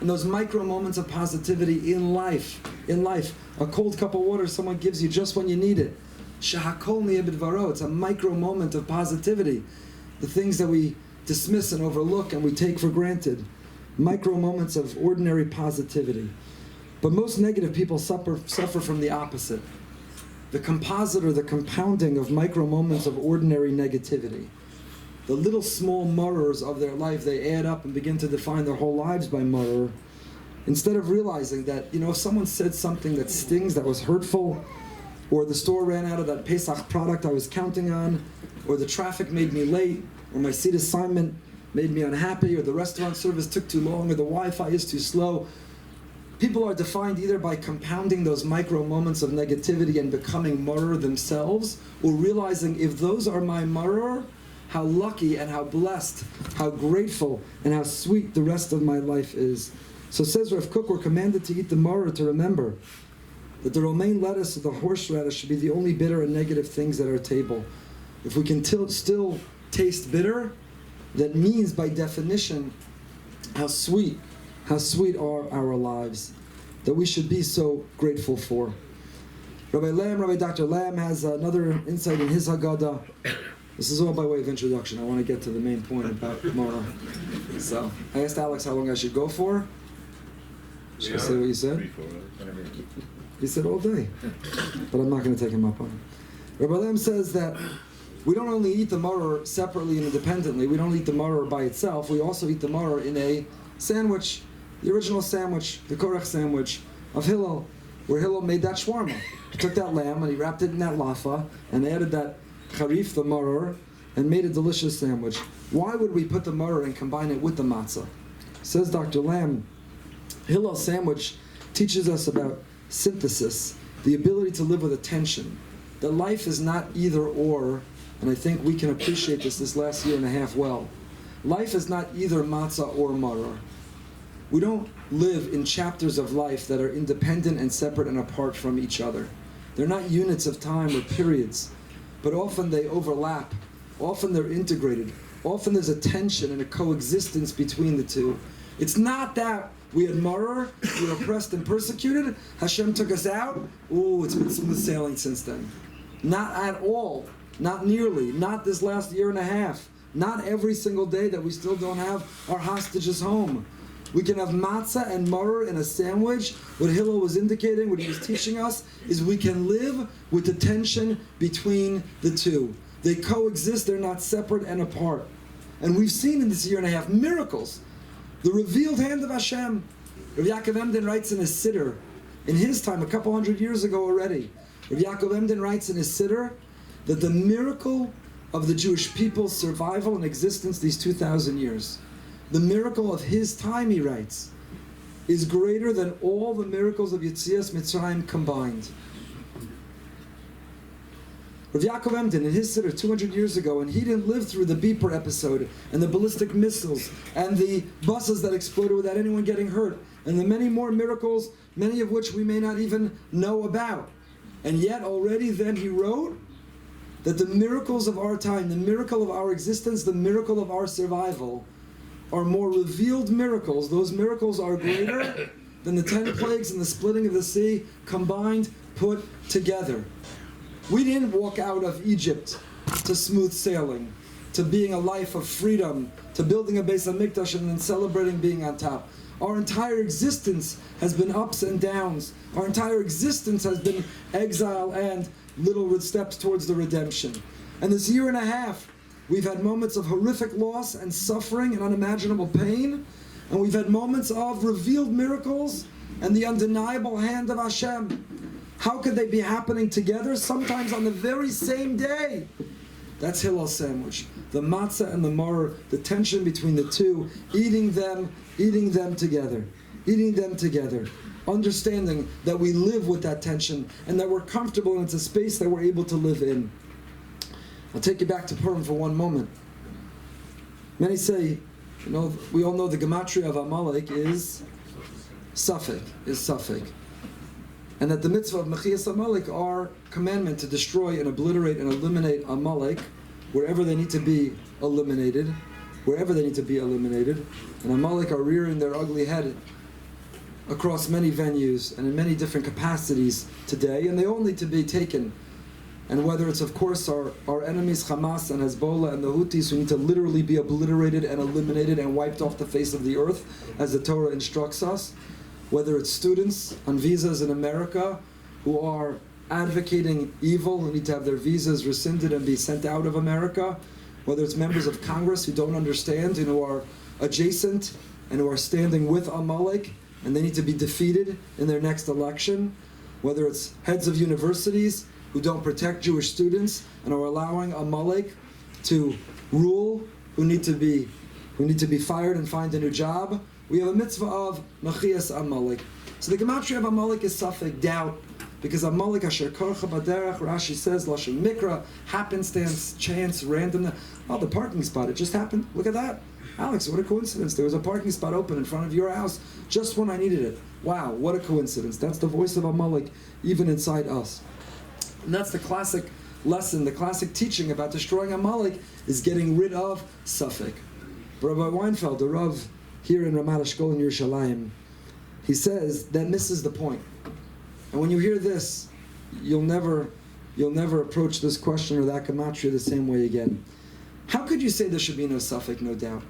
And those micro moments of positivity in life, a cold cup of water someone gives you just when you need it. Shahakol niyeh b'dvaro, it's a micro moment of positivity. The things that we dismiss and overlook and we take for granted. Micro moments of ordinary positivity. But most negative people suffer from the opposite. The composite or the compounding of micro moments of ordinary negativity. the little small marors of their life, they add up and begin to define their whole lives by maror. Instead of realizing that, if someone said something that stings, that was hurtful, or the store ran out of that Pesach product I was counting on, or the traffic made me late, or my seat assignment made me unhappy, or the restaurant service took too long, or the Wi-Fi is too slow. People are defined either by compounding those micro moments of negativity and becoming maror themselves, or realizing if those are my maror, how lucky and how blessed, how grateful and how sweet the rest of my life is. So says Rav Kook, we're commanded to eat the maror to remember that the romaine lettuce or the horseradish should be the only bitter and negative things at our table. If we can still taste bitter, that means by definition how sweet are our lives, that we should be so grateful for. Rabbi Dr. Lamb has another insight in his Haggadah. This is all by way of introduction. I want to get to the main point about Gemara. So I asked Alex how long I should go for. Should I say what you said? He said all day, but I'm not going to take him up on it. Rabbi Lamb says that we don't only eat the maror separately and independently, we don't eat the maror by itself, we also eat the maror in a sandwich, the original sandwich, the korach sandwich of Hillel, where Hillel made that shawarma. He took that lamb and he wrapped it in that lafa and added that charif, the maror, and made a delicious sandwich. Why would we put the maror and combine it with the matzah? Says Dr. Lamb, Hillel's sandwich teaches us about synthesis, the ability to live with attention, that life is not either or, and I think we can appreciate this last year and a half well. Life is not either matzah or maror. We don't live in chapters of life that are independent and separate and apart from each other. They're not units of time or periods, but often they overlap. Often they're integrated. Often there's a tension and a coexistence between the two. It's not that we had maror, we were oppressed and persecuted, Hashem took us out, ooh, it's been smooth sailing since then. Not at all. Not nearly. Not this last year and a half. Not every single day that we still don't have our hostages home. We can have matzah and maror in a sandwich. What Hillel was indicating, what he was teaching us, is we can live with the tension between the two. They coexist, they're not separate and apart. And we've seen in this year and a half miracles. The revealed hand of Hashem. Rabbi Yaakov Emden writes in his siddur, in his time, a couple hundred years ago already, Rabbi Yaakov Emden writes in his siddur that the miracle of the Jewish people's survival and existence these 2,000 years, the miracle of his time, he writes, is greater than all the miracles of Yetzias Mitzrayim combined. Rav Yaakov Emden, in his siddur 200 years ago, and he didn't live through the beeper episode, and the ballistic missiles, and the buses that exploded without anyone getting hurt, and the many more miracles, many of which we may not even know about. And yet already then he wrote that the miracles of our time, the miracle of our existence, the miracle of our survival, are more revealed miracles. Those miracles are greater than the 10 plagues and the splitting of the sea combined, put together. We didn't walk out of Egypt to smooth sailing, to being a life of freedom, to building a Beis HaMikdash and then celebrating being on top. Our entire existence has been ups and downs. Our entire existence has been exile and little steps towards the redemption. And this year and a half, we've had moments of horrific loss and suffering and unimaginable pain, and we've had moments of revealed miracles and the undeniable hand of Hashem. How could they be happening together, sometimes on the very same day? That's Hillel's sandwich. The matzah and the maror, the tension between the two, eating them together. Understanding that we live with that tension and that we're comfortable and it's a space that we're able to live in. I'll take you back to Purim for one moment. Many say, we all know the gematria of Amalek is Safek, and that the mitzvah of Mechias Amalek are commandment to destroy and obliterate and eliminate Amalek wherever they need to be eliminated. And Amalek are rearing their ugly head across many venues and in many different capacities today, and they all need to be taken. And whether it's, of course, our enemies Hamas and Hezbollah and the Houthis who need to literally be obliterated and eliminated and wiped off the face of the earth, as the Torah instructs us, whether it's students on visas in America who are advocating evil, who need to have their visas rescinded and be sent out of America, whether it's members of Congress who don't understand and who are adjacent and who are standing with Amalek and they need to be defeated in their next election, whether it's heads of universities who don't protect Jewish students and are allowing Amalek to rule, who need to be fired and find a new job. We have a mitzvah of Mechias Amalek. So the gematria of Amalek is Safek, doubt, because Amalek asher korcha baderech, Rashi says, Lashon Mikra, happenstance, chance, random. Oh, the parking spot, it just happened. Look at that. Alex, what a coincidence. There was a parking spot open in front of your house just when I needed it. Wow, what a coincidence. That's the voice of Amalek, even inside us. And that's the classic lesson, the classic teaching about destroying Amalek is getting rid of Safek. Rabbi Weinfeld, the Rav here in Ramat Eshkol in Yerushalayim, he says that misses the point. And when you hear this, you'll never approach this question or that gematria the same way again. How could you say there should be no Safek, no doubt?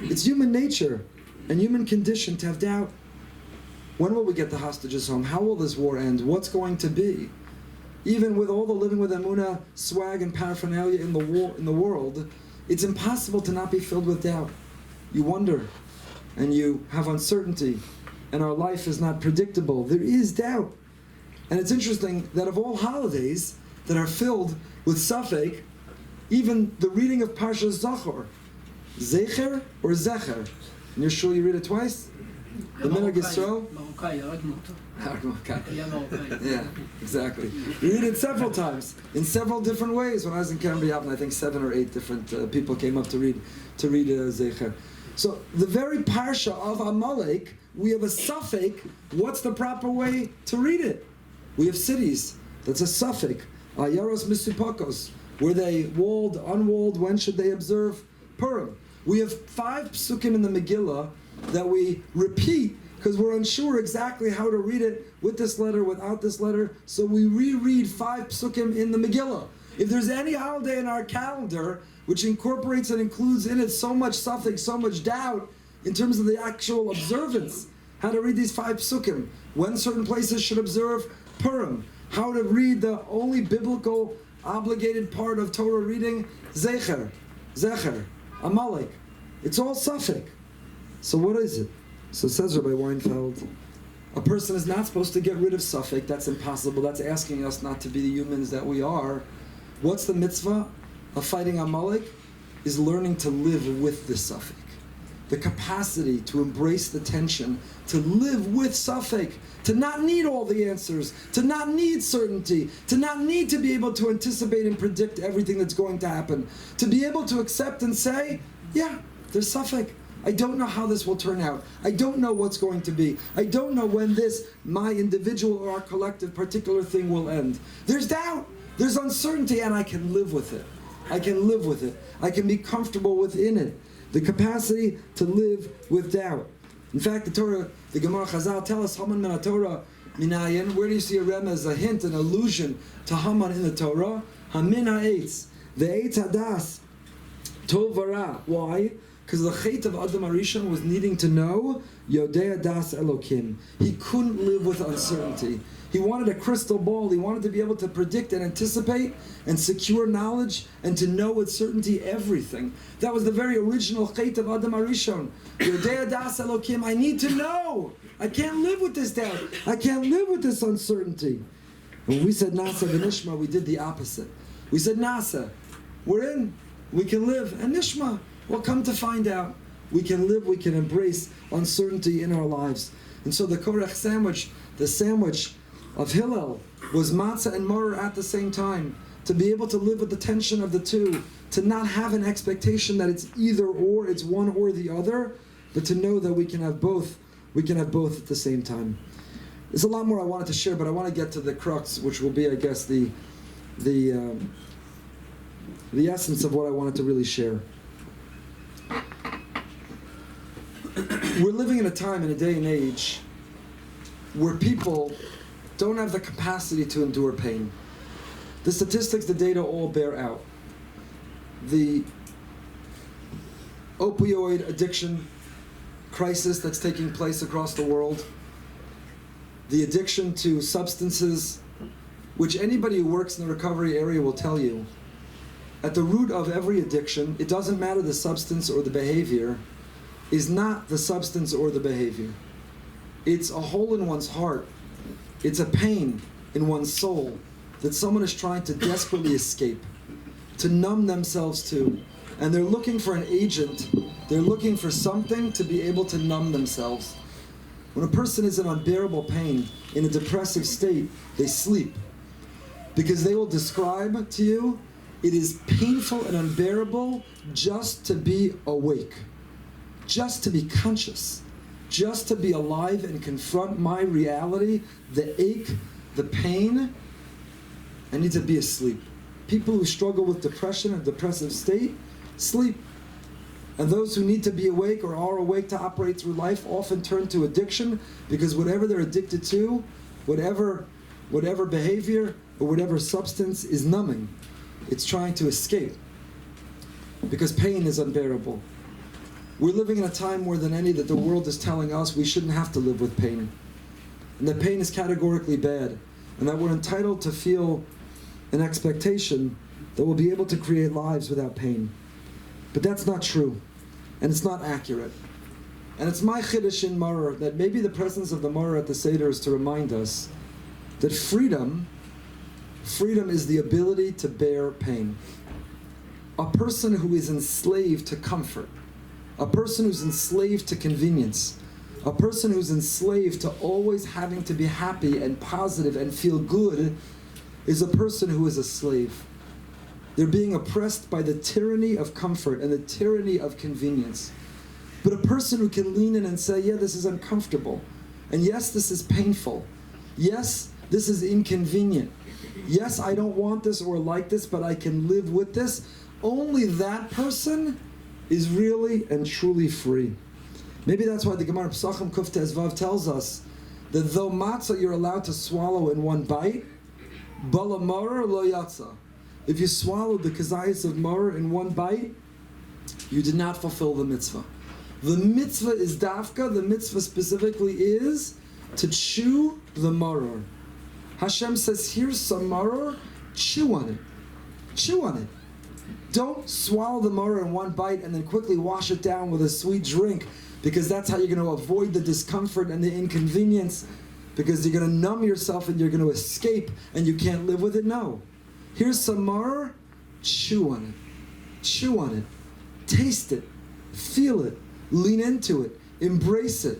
It's human nature and human condition to have doubt. When will we get the hostages home? How will this war end? What's going to be? Even with all the living with Emunah, swag and paraphernalia in the world, it's impossible to not be filled with doubt. You wonder, and you have uncertainty, and our life is not predictable. There is doubt. And it's interesting that of all holidays that are filled with Safek, even the reading of Parsha Zachor, Zecher or Zecher? In your shul you read it twice? The Minhag Yisrael? Yeah, exactly. You read it several times, in several different ways. When I was in Cambria, I think 7 or 8 different people came up to read Zecher. So the very Parsha of Amalek, we have a Safek. What's the proper way to read it? We have cities. That's a Safek. Yaros Misupakos. Were they walled, unwalled? When should they observe Purim? We have 5 psukim in the Megillah that we repeat because we're unsure exactly how to read it with this letter, without this letter. So we reread 5 psukim in the Megillah. If there's any holiday in our calendar which incorporates and includes in it so much Safek, so much doubt in terms of the actual observance, how to read these 5 psukim, when certain places should observe Purim, how to read the only biblical obligated part of Torah reading, Zecher, Amalek. It's all Safek. So what is it? So says Rabbi Weinfeld, a person is not supposed to get rid of Safek. That's impossible. That's asking us not to be the humans that we are. What's the mitzvah of fighting Amalek? Is learning to live with the Safek. The capacity to embrace the tension, to live with Safek, to not need all the answers, to not need certainty, to not need to be able to anticipate and predict everything that's going to happen, to be able to accept and say, yeah, there's Safek. I don't know how this will turn out. I don't know what's going to be. I don't know when this, my individual or our collective particular thing will end. There's doubt. There's uncertainty, and I can live with it. I can live with it. I can be comfortable within it. The capacity to live with doubt. In fact, the Torah, the Gemara Chazal tell us, Haman min Torah minayin. Where do you see a remez, a hint, an allusion to Haman in the Torah? Hamin ha'etz. The eitz hadas. Tov v'ra. Why? Because the chait of Adam Arishon was needing to know Yodea das Elokim. He couldn't live with uncertainty. He wanted a crystal ball. He wanted to be able to predict and anticipate and secure knowledge and to know with certainty everything. That was the very original chait of Adam Arishon. Yodea das Elokim. I need to know. I can't live with this doubt. I can't live with this uncertainty. When we said Nasa v'nishma, we did the opposite. We said Nasa, we're in. We can live. And Nishma, well, come to find out, we can live, we can embrace uncertainty in our lives. And so the Korach sandwich, the sandwich of Hillel, was matzah and maror at the same time. To be able to live with the tension of the two, to not have an expectation that it's either or, it's one or the other, but to know that we can have both. We can have both at the same time. There's a lot more I wanted to share, but I want to get to the crux, which will be, I guess, the essence of what I wanted to really share. We're living in a time, in a day and age, where people don't have the capacity to endure pain. The statistics, the data all bear out. The opioid addiction crisis that's taking place across the world, the addiction to substances, which anybody who works in the recovery area will tell you, at the root of every addiction, it doesn't matter the substance or the behavior, is not the substance or the behavior. It's a hole in one's heart. It's a pain in one's soul that someone is trying to desperately escape, to numb themselves to. And they're looking for an agent. They're looking for something to be able to numb themselves. When a person is in unbearable pain, in a depressive state, they sleep. Because they will describe to you, it is painful and unbearable just to be awake, just to be conscious, just to be alive and confront my reality, the ache, the pain. I need to be asleep. People who struggle with depression and depressive state, sleep. And those who need to be awake or are awake to operate through life often turn to addiction, because whatever they're addicted to, whatever behavior or whatever substance is numbing, it's trying to escape, because pain is unbearable. We're living in a time more than any that the world is telling us we shouldn't have to live with pain, and that pain is categorically bad, and that we're entitled to feel an expectation that we'll be able to create lives without pain. But that's not true, and it's not accurate. And it's my chiddush in Maror that maybe the presence of the Maror at the Seder is to remind us that freedom is the ability to bear pain. A person who is enslaved to comfort, a person who's enslaved to convenience, a person who's enslaved to always having to be happy and positive and feel good, is a person who is a slave. They're being oppressed by the tyranny of comfort and the tyranny of convenience. But a person who can lean in and say, yeah, this is uncomfortable, and yes, this is painful, yes, this is inconvenient, yes, I don't want this or like this, but I can live with this, only that person is really and truly free. Maybe that's why the Gemara Pesachim Kuf Tez Vav tells us that though matzah you're allowed to swallow in one bite, bala maror lo yatsa. If you swallowed the kazayas of maror in one bite, you did not fulfill the mitzvah. The mitzvah is dafka, the mitzvah specifically is to chew the maror. Hashem says, here's some maror, chew on it. Chew on it. Don't swallow the maror in one bite and then quickly wash it down with a sweet drink, because that's how you're going to avoid the discomfort and the inconvenience, because you're going to numb yourself and you're going to escape and you can't live with it. No. Here's some maror, chew on it. Chew on it. Taste it. Feel it. Lean into it. Embrace it.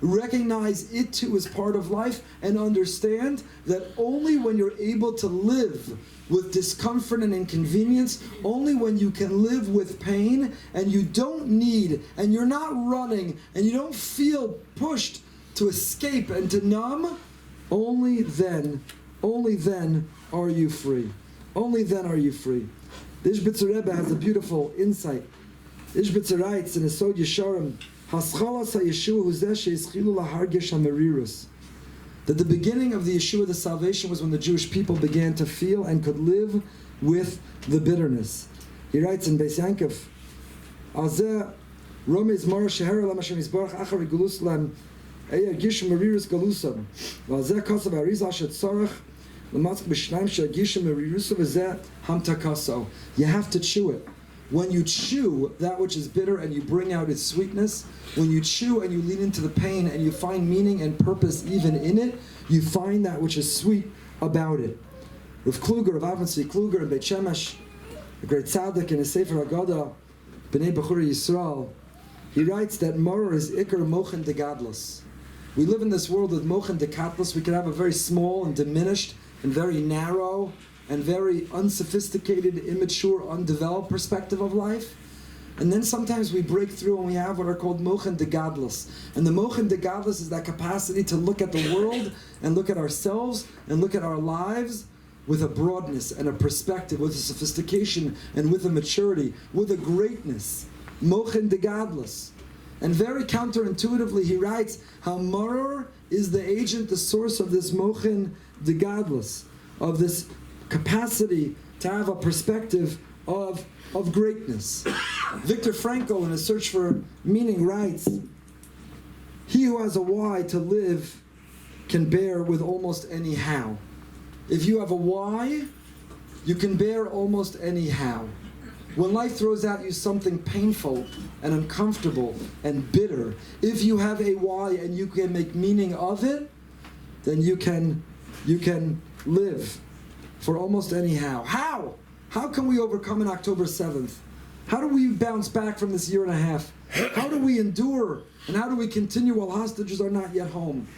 Recognize it too as part of life, and understand that only when you're able to live with discomfort and inconvenience, only when you can live with pain and you don't need, and you're not running, and you don't feel pushed to escape and to numb, only then are you free. Only then are you free. The Ishbitzer Rebbe has a beautiful insight. Ishbitzer writes in Esod Yesharim, that the beginning of the Yeshua, the salvation, was when the Jewish people began to feel and could live with the bitterness. He writes in Beis Yankov, Romiz Mar Sheher Lam Hashem Yisbarach Achar Gelus Lam Eya Gish Marirus Galusam Valzeh Kasav Arizal Shet Tzarach L'Matzk B'Shnaim She'Gish Marirusa V'Zeh Hamta Kaso. You have to chew it. When you chew that which is bitter and you bring out its sweetness, when you chew and you lean into the pain and you find meaning and purpose even in it, you find that which is sweet about it. Rav Kluger, Rav Avnei Kluger in Beit Shemesh, a great tzaddik in his Sefer Haggadah, B'nai Bechurei Yisrael, he writes that maror is ikar mochen de gadlus. We live in this world with mochen de gadlus. We can have a very small and diminished and very narrow and very unsophisticated, immature, undeveloped perspective of life. And then sometimes we break through and we have what are called mochen de gadlus. And the mochen de gadlus is that capacity to look at the world and look at ourselves and look at our lives with a broadness and a perspective, with a sophistication and with a maturity, with a greatness. Mochen de gadlus. And very counterintuitively he writes how maror is the agent, the source of this mochen de gadlus, of this capacity to have a perspective of greatness. Viktor Frankl, in his search for meaning, writes, he who has a why to live can bear with almost any how. If you have a why, you can bear almost anyhow. When life throws at you something painful and uncomfortable and bitter, if you have a why and you can make meaning of it, then you can live for almost anyhow. How? How can we overcome on October 7th? How do we bounce back from this year and a half? How do we endure? And how do we continue while hostages are not yet home?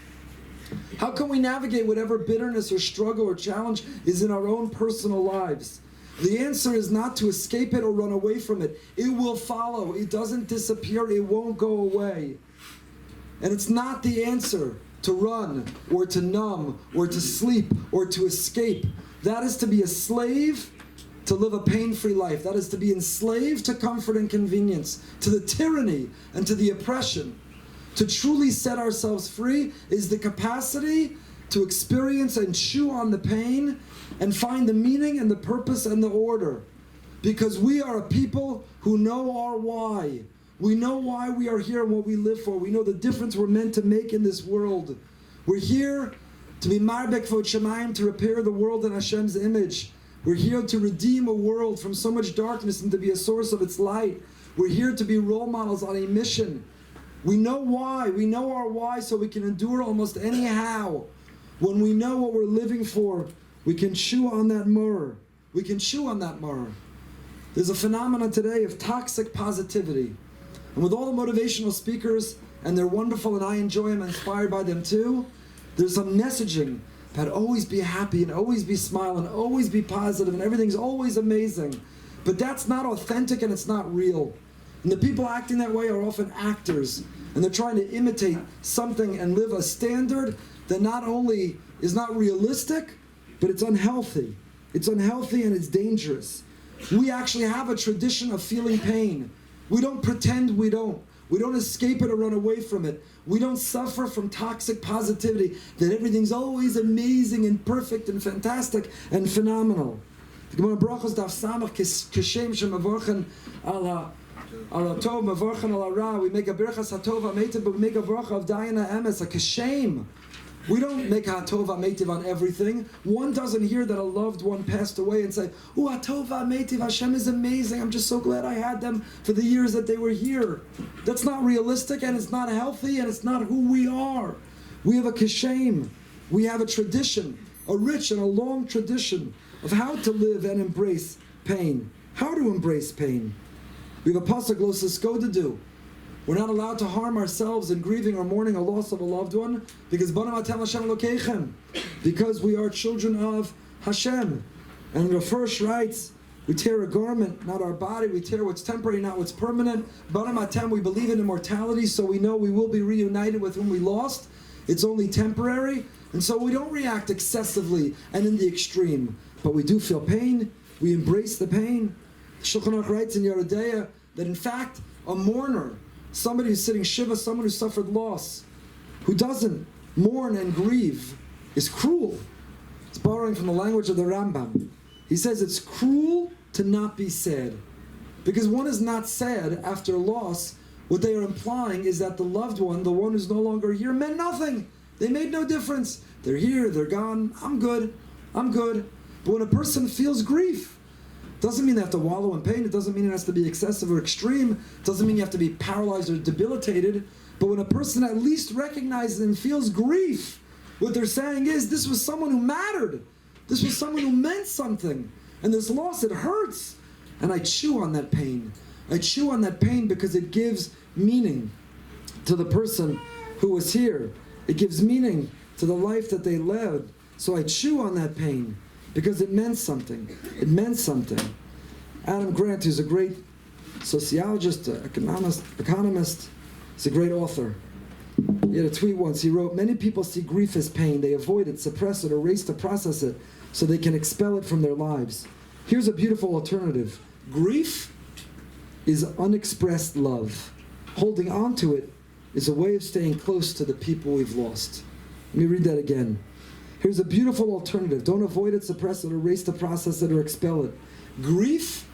How can we navigate whatever bitterness or struggle or challenge is in our own personal lives? The answer is not to escape it or run away from it. It will follow. It doesn't disappear. It won't go away. And it's not the answer to run or to numb or to sleep or to escape. That is to be a slave to live a pain-free life. That is to be enslaved to comfort and convenience, to the tyranny and to the oppression. To truly set ourselves free is the capacity to experience and chew on the pain and find the meaning and the purpose and the order. Because we are a people who know our why. We know why we are here and what we live for. We know the difference we're meant to make in this world. We're here to be marbek vod shamayim, to repair the world in Hashem's image. We're here to redeem a world from so much darkness and to be a source of its light. We're here to be role models on a mission. We know why. We know our why, so we can endure almost anyhow. When we know what we're living for, we can chew on that myrrh. We can chew on that myrrh. There's a phenomenon today of toxic positivity. And with all the motivational speakers, and they're wonderful and I enjoy them, inspired by them too, there's some messaging that always be happy and always be smiling, always be positive, and everything's always amazing. But that's not authentic and it's not real. And the people acting that way are often actors, and they're trying to imitate something and live a standard that not only is not realistic, but it's unhealthy. It's unhealthy and it's dangerous. We actually have a tradition of feeling pain. We don't pretend we don't. We don't escape it or run away from it. We don't suffer from toxic positivity, that everything's always amazing and perfect and fantastic and phenomenal. The Gemara Brachos Daf Samach Keshem Shemavorchen Ala Tov Mavorchen Ala Ra. We make a Birchas HaTov HaMeitiv, but we make a Bracha of Dayana Emes, a Keshem. We don't make HaTov HaMeitiv on everything. One doesn't hear that a loved one passed away and say, "Oh, HaTov HaMeitiv, Hashem is amazing. I'm just so glad I had them for the years that they were here." That's not realistic, and it's not healthy, and it's not who we are. We have a Keshem. We have a tradition, a rich and a long tradition of how to live and embrace pain. How to embrace pain. We have a pasuk Lo Siskodedu. We're not allowed to harm ourselves in grieving or mourning a loss of a loved one, because Banam Atem Hashem Elokeichem, because we are children of Hashem. And the first writes, we tear a garment, not our body. We tear what's temporary, not what's permanent. Banam Atem, we believe in immortality, so we know we will be reunited with whom we lost. It's only temporary, and so we don't react excessively and in the extreme. But we do feel pain. We embrace the pain. Shulchan Aruch writes in Yerodea that in fact, a mourner, somebody who's sitting Shiva, someone who suffered loss, who doesn't mourn and grieve, is cruel. It's borrowing from the language of the Rambam. He says it's cruel to not be sad. Because one is not sad after loss. What they are implying is that the loved one, the one who's no longer here, meant nothing. They made no difference. They're here, they're gone, I'm good. But when a person feels grief, doesn't mean they have to wallow in pain. It doesn't mean it has to be excessive or extreme. It doesn't mean you have to be paralyzed or debilitated. But when a person at least recognizes and feels grief, what they're saying is, this was someone who mattered. This was someone who meant something. And this loss, it hurts. And I chew on that pain. I chew on that pain because it gives meaning to the person who was here. It gives meaning to the life that they led. So I chew on that pain. Because it meant something. It meant something. Adam Grant, who's a great sociologist, economist, he's a great author. He had a tweet once. He wrote, "Many people see grief as pain. They avoid it, suppress it, or race to process it so they can expel it from their lives. Here's a beautiful alternative. Grief is unexpressed love. Holding on to it is a way of staying close to the people we've lost." Let me read that again. Here's a beautiful alternative. Don't avoid it, suppress it, or race to process it, or expel it. Grief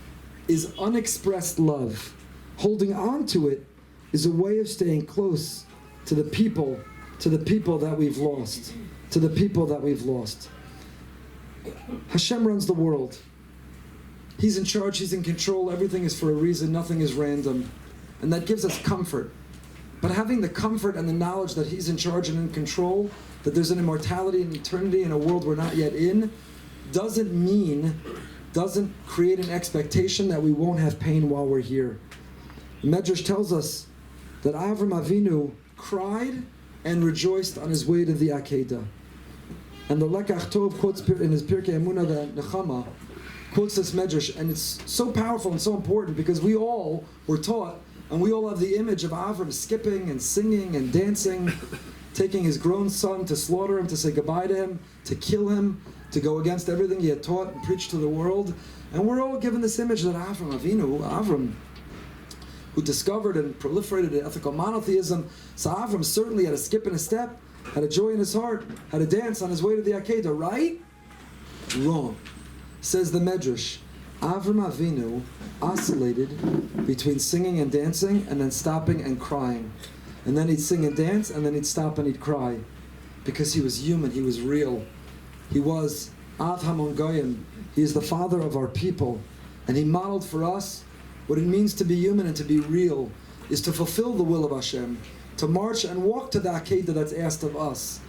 is unexpressed love. Holding on to it is a way of staying close to the people that we've lost. To the people that we've lost. Hashem runs the world. He's in charge, He's in control, everything is for a reason, nothing is random. And that gives us comfort. But having the comfort and the knowledge that He's in charge and in control, that there's an immortality and eternity in a world we're not yet in, doesn't create an expectation that we won't have pain while we're here. The Medrash tells us that Avram Avinu cried and rejoiced on his way to the Akedah. And the Lekach Tov quotes in his Pirkei Emunah, the Nechama, quotes this Medrash, and it's so powerful and so important because we all were taught, and we all have the image of Avram skipping and singing and dancing, taking his grown son to slaughter him, to say goodbye to him, to kill him, to go against everything he had taught and preached to the world. And we're all given this image that Avram Avinu, who discovered and proliferated ethical monotheism, so Avram certainly had a skip and a step, had a joy in his heart, had a dance on his way to the Akedah, right? Wrong. Says the Medrash, Avram Avinu oscillated between singing and dancing and then stopping and crying. And then he'd sing and dance and then he'd stop and he'd cry. Because he was human, he was real. He was Av Hamon Goyim. He is the father of our people. And he modeled for us what it means to be human and to be real, is to fulfill the will of Hashem, to march and walk to the Akedah that's asked of us,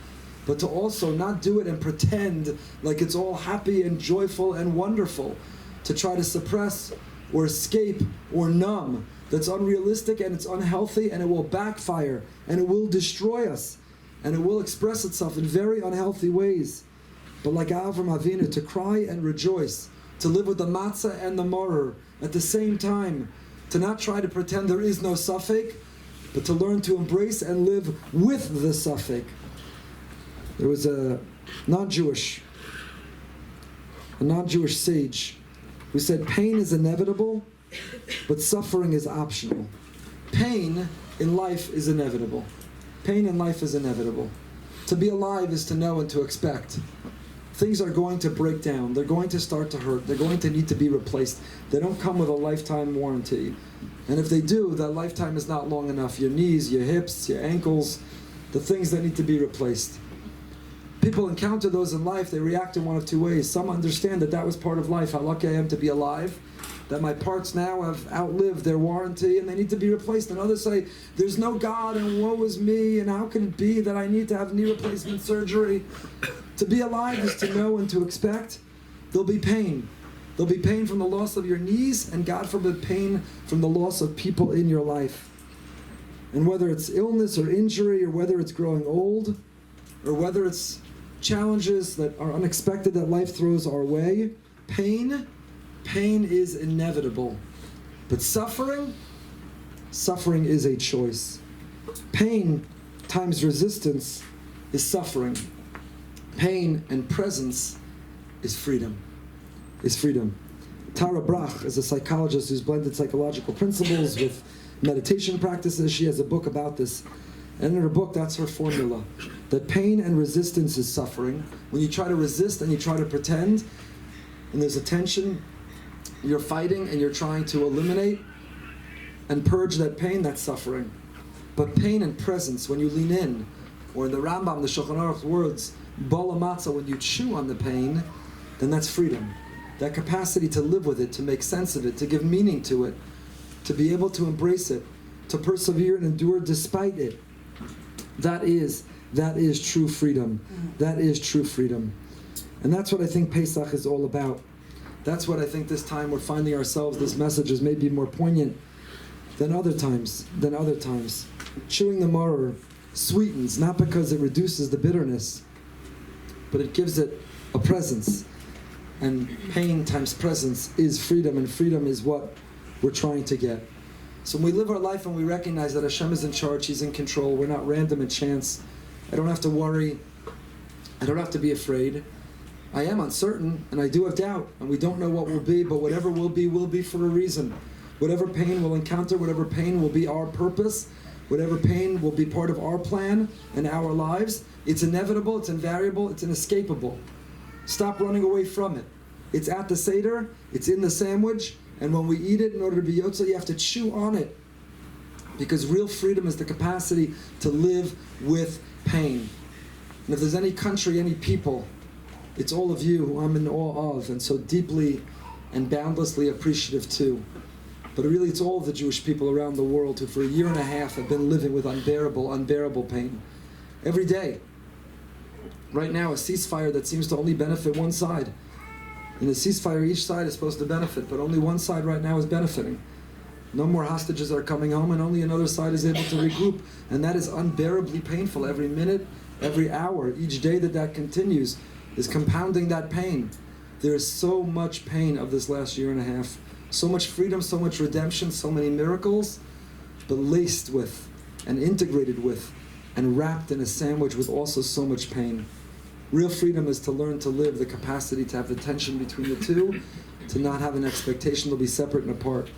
but to also not do it and pretend like it's all happy and joyful and wonderful, to try to suppress or escape or numb. That's unrealistic and it's unhealthy and it will backfire and it will destroy us and it will express itself in very unhealthy ways. But like Avram Avinu, to cry and rejoice, to live with the matzah and the maror at the same time, to not try to pretend there is no suffix, but to learn to embrace and live with the suffix. There was a non-Jewish sage who said, pain is inevitable, but suffering is optional. Pain in life is inevitable. Pain in life is inevitable. To be alive is to know and to expect. Things are going to break down. They're going to start to hurt. They're going to need to be replaced. They don't come with a lifetime warranty. And if they do, that lifetime is not long enough. Your knees, your hips, your ankles, the things that need to be replaced. People encounter those in life, they react in one of two ways. Some understand that that was part of life, how lucky I am to be alive, that my parts now have outlived their warranty and they need to be replaced. And others say, there's no God and woe is me, and how can it be that I need to have knee replacement surgery? To be alive is to know and to expect. There'll be pain. There'll be pain from the loss of your knees, and God forbid pain from the loss of people in your life. And whether it's illness or injury, or whether it's growing old, or whether it's challenges that are unexpected that life throws our way, pain is inevitable. But suffering is a choice. Pain times resistance is suffering. Pain and presence is freedom. Tara Brach is a psychologist who's blended psychological principles with meditation practices. She has a book about this. And in her book, that's her formula. That pain and resistance is suffering. When you try to resist and you try to pretend, and there's a tension, you're fighting and you're trying to eliminate and purge that pain, that's suffering. But pain and presence, when you lean in, or in the Rambam, the Shulchan Aruch's words, Bala Matzah, when you chew on the pain, then that's freedom. That capacity to live with it, to make sense of it, to give meaning to it, to be able to embrace it, to persevere and endure despite it. That is true freedom. That is true freedom. And that's what I think Pesach is all about. That's what I think this time we're finding ourselves, this message is maybe more poignant than other times. Chewing the maror sweetens, not because it reduces the bitterness, but it gives it a presence. And pain times presence is freedom, and freedom is what we're trying to get. So when we live our life and we recognize that Hashem is in charge, He's in control, we're not random and chance, I don't have to worry, I don't have to be afraid. I am uncertain, and I do have doubt, and we don't know what will be, but whatever will be for a reason. Whatever pain we'll encounter, whatever pain will be our purpose, whatever pain will be part of our plan and our lives, it's inevitable, it's invariable, it's inescapable. Stop running away from it. It's at the Seder, it's in the sandwich, and when we eat it, in order to be Yotze, you have to chew on it. Because real freedom is the capacity to live with pain. And if there's any country, any people, it's all of you who I'm in awe of and so deeply and boundlessly appreciative too. But really it's all of the Jewish people around the world who for a year and a half have been living with unbearable pain. Every day. Right now, a ceasefire that seems to only benefit one side. In a ceasefire, each side is supposed to benefit, but only one side right now is benefiting. No more hostages are coming home, and only another side is able to regroup. And that is unbearably painful. Every minute, every hour, each day that continues is compounding that pain. There is so much pain of this last year and a half. So much freedom, so much redemption, so many miracles, but laced with and integrated with and wrapped in a sandwich with also so much pain. Real freedom is to learn to live, the capacity to have the tension between the two, to not have an expectation they'll be separate and apart.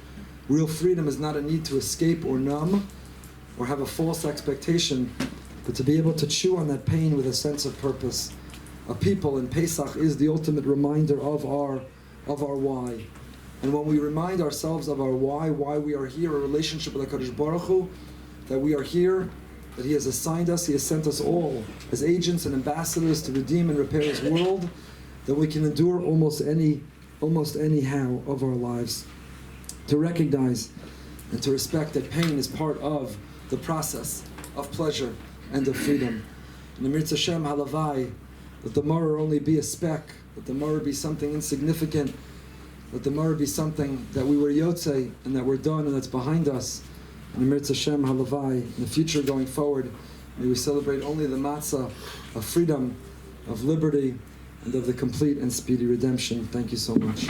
Real freedom is not a need to escape or numb or have a false expectation, but to be able to chew on that pain with a sense of purpose. A people in Pesach is the ultimate reminder of our why. And when we remind ourselves of our why we are here, a relationship with HaKadosh Baruch Hu, that we are here, that He has assigned us, He has sent us all as agents and ambassadors to redeem and repair His world, that we can endure almost anyhow of our lives. To recognize and to respect that pain is part of the process of pleasure and of freedom. And the Mirz Hashem Halavai, that the Maror only be a speck, that the Maror be something insignificant, that the Maror be something that we were Yotzei and that we're done and that's behind us. And the Mirz Hashem Halavai, in the future going forward, may we celebrate only the matzah of freedom, of liberty, and of the complete and speedy redemption. Thank you so much.